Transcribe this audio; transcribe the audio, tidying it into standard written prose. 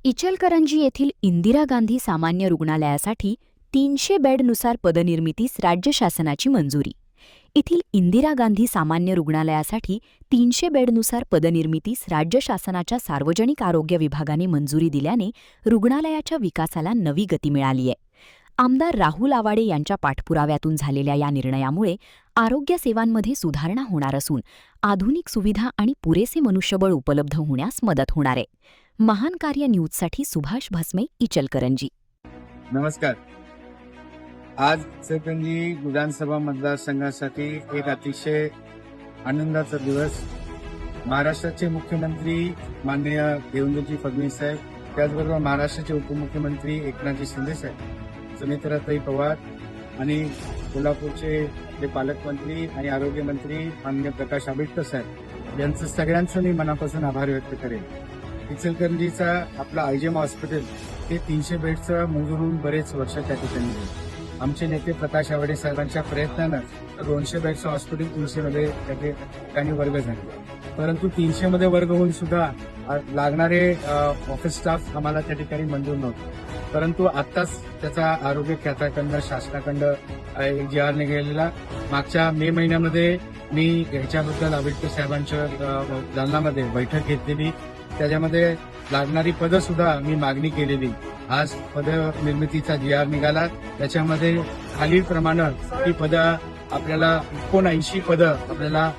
इचलकरंजी येथील इंदिरा गांधी सामान्य रुग्णालयासाठी 300 बेडनुसार पदनिर्मितीस राज्य शासनाची मंजुरी. येथील इंदिरा गांधी सामान्य रुग्णालयासाठी 300 बेडनुसार पदनिर्मितीस राज्य शासनाच्या सार्वजनिक आरोग्य विभागाने मंजुरी दिल्याने रुग्णालयाच्या विकासाला नवी गती मिळाली आहे. आमदार राहुल आवाडे यांच्या पाठपुराव्यातून झालेल्या या निर्णयामुळे आरोग्य सेवांमध्ये सुधारणा होणार असून आधुनिक सुविधा आणि पुरेसे मनुष्यबळ उपलब्ध होण्यास मदत होणार आहे. महान कार्य न्यूजसाठी सुभाष भस्मे, इचलकरंजी. नमस्कार. आज इचलकरंजी विधानसभा मतदारसंघासाठी एक अतिशय आनंदाचा दिवस. महाराष्ट्राचे मुख्यमंत्री माननीय देवेंद्रजी फडणवीस साहेब, त्याचबरोबर महाराष्ट्राचे उपमुख्यमंत्री एकनाथजी शिंदे साहेब, सुनेत्राताई पवार आणि कोल्हापूरचे आपले पालकमंत्री आणि आरोग्यमंत्री माननीय प्रकाश आंबेडकर साहेब यांचं सगळ्यांचं मी मनापासून आभार व्यक्त करेन. इचलकरंजीचा आपला आयजीएम हॉस्पिटल हे 300 बेडचं मंजूर होऊन बरेच वर्ष त्या ठिकाणी आहे. आमचे नेते प्रकाश आवाडे साहेबांच्या प्रयत्नानं 200 बेडचं हॉस्पिटल 300 मध्ये त्या ठिकाणी वर्ग झाले, परंतु 300 मध्ये वर्ग होऊन सुद्धा लागणारे ऑफिस स्टाफ आम्हाला त्या ठिकाणी मंजूर नव्हतं. परंतु आत्ताच त्याचा आरोग्य खात्याकडनं शासनाकडनं एक GR निघालेला. मागच्या मे महिन्यामध्ये मी ह्याच्याबद्दल आंबेडकर साहेबांच्या दालनामध्ये बैठक घेतलेली. त्याच्यामध्ये लागणारी पदं सुद्धा मी मागणी केलेली. आज पद निर्मितीचा GR निघाला. त्याच्यामध्ये खालीलप्रमाणे ही पदं आपल्याला 79 पदं आपल्याला